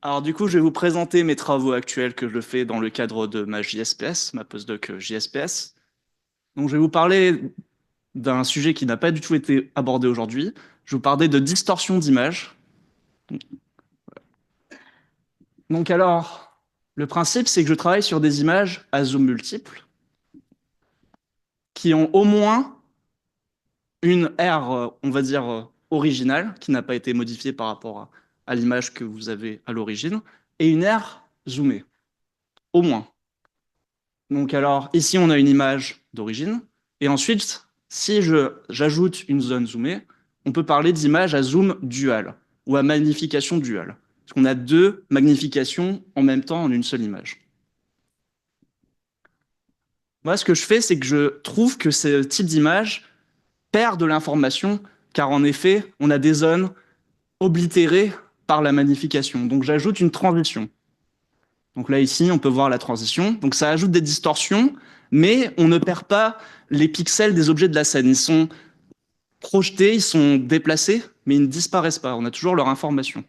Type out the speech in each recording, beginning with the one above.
Alors du coup, je vais vous présenter mes travaux actuels que je fais dans le cadre de ma JSPS, ma postdoc JSPS. Donc je vais vous parler d'un sujet qui n'a pas du tout été abordé aujourd'hui. Je vais vous parler de distorsion d'image. Donc alors, le principe, c'est que je travaille sur des images à zoom multiple qui ont au moins une aire, on va dire, originale, qui n'a pas été modifiée par rapport à l'image que vous avez à l'origine, et une aire zoomée, au moins. Donc alors, ici, on a une image d'origine. Et ensuite, si j'ajoute une zone zoomée, on peut parler d'image à zoom dual ou à magnification duale. Parce qu'on a deux magnifications en même temps en une seule image. Moi, ce que je fais, c'est que je trouve que ce type d'image perd de l'information, car en effet, on a des zones oblitérées par la magnification. Donc j'ajoute une transition. Donc là, ici, on peut voir la transition. Donc ça ajoute des distorsions, mais on ne perd pas les pixels des objets de la scène. Ils sont projetés, ils sont déplacés, mais ils ne disparaissent pas. On a toujours leur information.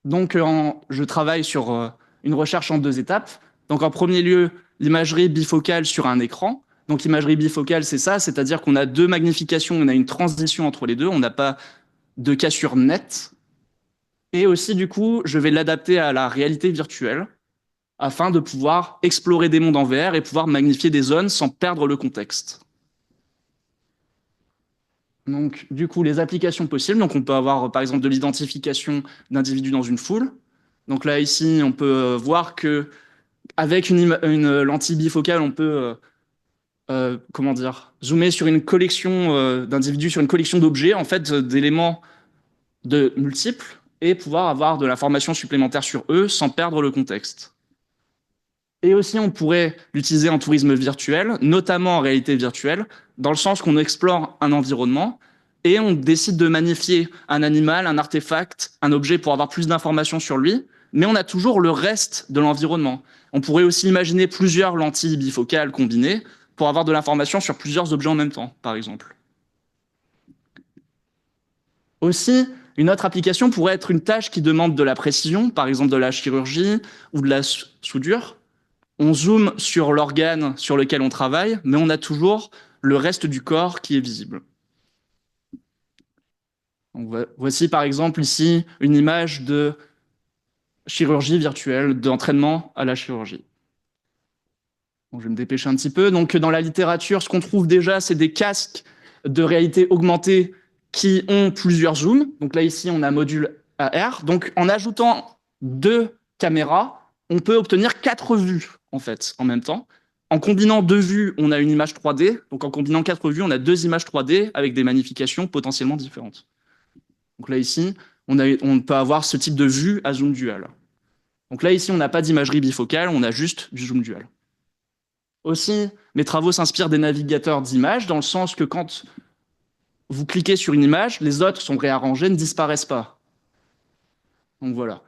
Donc je travaille sur une recherche en deux étapes. Donc en premier lieu, l'imagerie bifocale sur un écran. Donc l'imagerie bifocale, c'est ça, c'est-à-dire qu'on a deux magnifications, on a une transition entre les deux, on n'a pas de cassure nette. Et aussi, du coup, je vais l'adapter à la réalité virtuelle, afin de pouvoir explorer des mondes en VR et pouvoir magnifier des zones sans perdre le contexte. Donc, du coup, les applications possibles, donc on peut avoir par exemple de l'identification d'individus dans une foule. Donc là, ici, on peut voir que avec une lentille bifocale, on peut comment dire, zoomer sur une collection d'individus, sur une collection d'objets, en fait, d'éléments de multiples, et pouvoir avoir de l'information supplémentaire sur eux sans perdre le contexte. Et aussi, on pourrait l'utiliser en tourisme virtuel, notamment en réalité virtuelle, dans le sens qu'on explore un environnement et on décide de magnifier un animal, un artefact, un objet pour avoir plus d'informations sur lui, mais on a toujours le reste de l'environnement. On pourrait aussi imaginer plusieurs lentilles bifocales combinées pour avoir de l'information sur plusieurs objets en même temps, par exemple. Aussi, une autre application pourrait être une tâche qui demande de la précision, par exemple de la chirurgie ou de la soudure. On zoome sur l'organe sur lequel on travaille, mais on a toujours le reste du corps qui est visible. Donc, voici par exemple ici une image de chirurgie virtuelle, d'entraînement à la chirurgie. Bon, je vais me dépêcher un petit peu. Donc dans la littérature, ce qu'on trouve déjà, c'est des casques de réalité augmentée qui ont plusieurs zooms. Donc là ici, on a module AR. Donc en ajoutant deux caméras, on peut obtenir quatre vues en fait en même temps. En combinant deux vues, on a une image 3D. Donc en combinant quatre vues, on a deux images 3D avec des magnifications potentiellement différentes. Donc là ici, on peut avoir ce type de vue à zoom dual. Donc là ici, on n'a pas d'imagerie bifocale, on a juste du zoom dual. Aussi, mes travaux s'inspirent des navigateurs d'images, dans le sens que quand vous cliquez sur une image, les autres sont réarrangés, ne disparaissent pas. Donc voilà.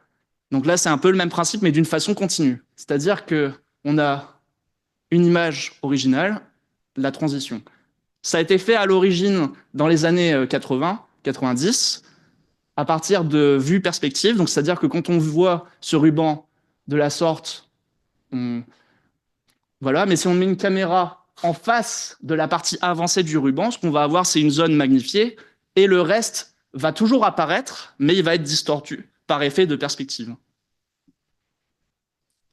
Donc là, c'est un peu le même principe, mais d'une façon continue. C'est-à-dire qu'on a une image originale, la transition. Ça a été fait à l'origine dans les années 80, 90, à partir de vues perspectives. Donc c'est-à-dire que quand on voit ce ruban de la sorte, voilà, mais si on met une caméra en face de la partie avancée du ruban, ce qu'on va avoir, c'est une zone magnifiée, et le reste va toujours apparaître, mais il va être distordu par effet de perspective.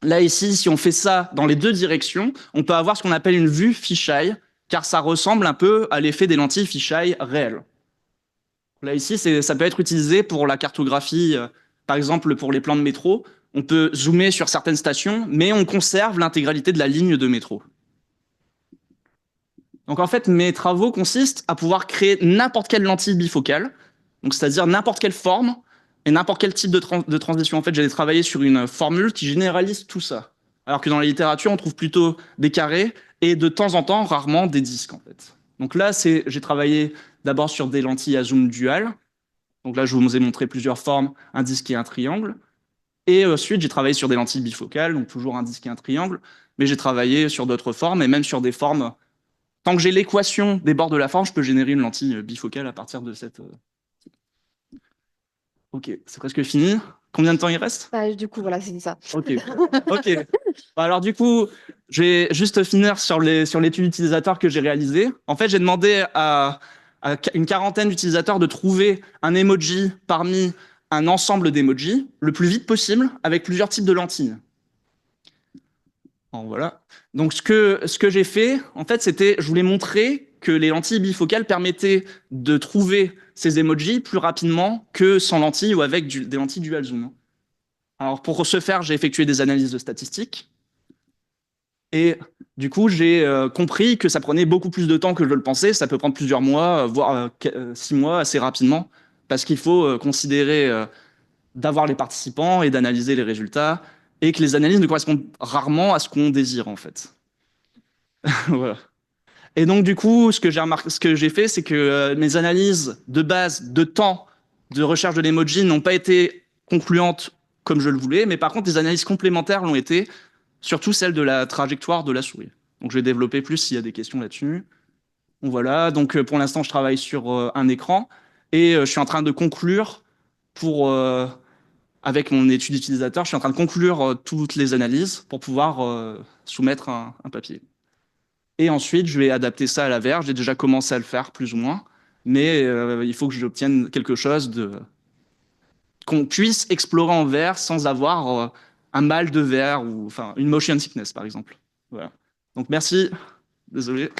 Là, ici, si on fait ça dans les deux directions, on peut avoir ce qu'on appelle une vue fisheye, car ça ressemble un peu à l'effet des lentilles fisheye réelles. Là, ici, ça peut être utilisé pour la cartographie, par exemple pour les plans de métro. On peut zoomer sur certaines stations, mais on conserve l'intégralité de la ligne de métro. Donc en fait, mes travaux consistent à pouvoir créer n'importe quelle lentille bifocale, donc c'est-à-dire n'importe quelle forme et n'importe quel type de transition. En fait, j'ai travaillé sur une formule qui généralise tout ça. Alors que dans la littérature, on trouve plutôt des carrés et de temps en temps, rarement, des disques en fait. Donc là, j'ai travaillé d'abord sur des lentilles à zoom dual. Donc là, je vous ai montré plusieurs formes, un disque et un triangle. Et ensuite, j'ai travaillé sur des lentilles bifocales, donc toujours un disque et un triangle. Mais j'ai travaillé sur d'autres formes et même sur des formes. Tant que j'ai l'équation des bords de la forme, je peux générer une lentille bifocale à partir de cette. Ok, c'est presque fini. Combien de temps il reste? Bah, du coup, voilà, c'est ça. Ok, ok. Bah, alors du coup, je vais juste finir sur l'étude utilisateur que j'ai réalisée. En fait, j'ai demandé à une quarantaine d'utilisateurs de trouver un emoji parmi un ensemble d'emojis le plus vite possible avec plusieurs types de lentilles. Bon, voilà. Donc ce que j'ai fait, en fait, c'était, je voulais montrer que les lentilles bifocales permettaient de trouver ces emojis plus rapidement que sans lentilles ou avec des lentilles dual zoom. Alors pour ce faire, j'ai effectué des analyses de statistiques et du coup j'ai compris que ça prenait beaucoup plus de temps que je le pensais. Ça peut prendre plusieurs mois, voire 6 mois assez rapidement, parce qu'il faut considérer d'avoir les participants et d'analyser les résultats et que les analyses ne correspondent rarement à ce qu'on désire en fait. Voilà. Et donc, du coup, ce que j'ai fait, c'est que mes analyses de base de temps de recherche de l'emoji n'ont pas été concluantes comme je le voulais, mais par contre, les analyses complémentaires l'ont été, surtout celle de la trajectoire de la souris. Donc, je vais développer plus s'il y a des questions là-dessus. Bon, voilà. Donc, pour l'instant, je travaille sur un écran et je suis en train de conclure pour, avec mon étude utilisateur, je suis en train de conclure toutes les analyses pour pouvoir soumettre un papier. Et ensuite, je vais adapter ça à la verre. J'ai déjà commencé à le faire, plus ou moins. Mais il faut que j'obtienne quelque chose qu'on puisse explorer en verre sans avoir un mal de verre ou enfin une motion sickness, par exemple. Voilà. Donc merci. Désolé.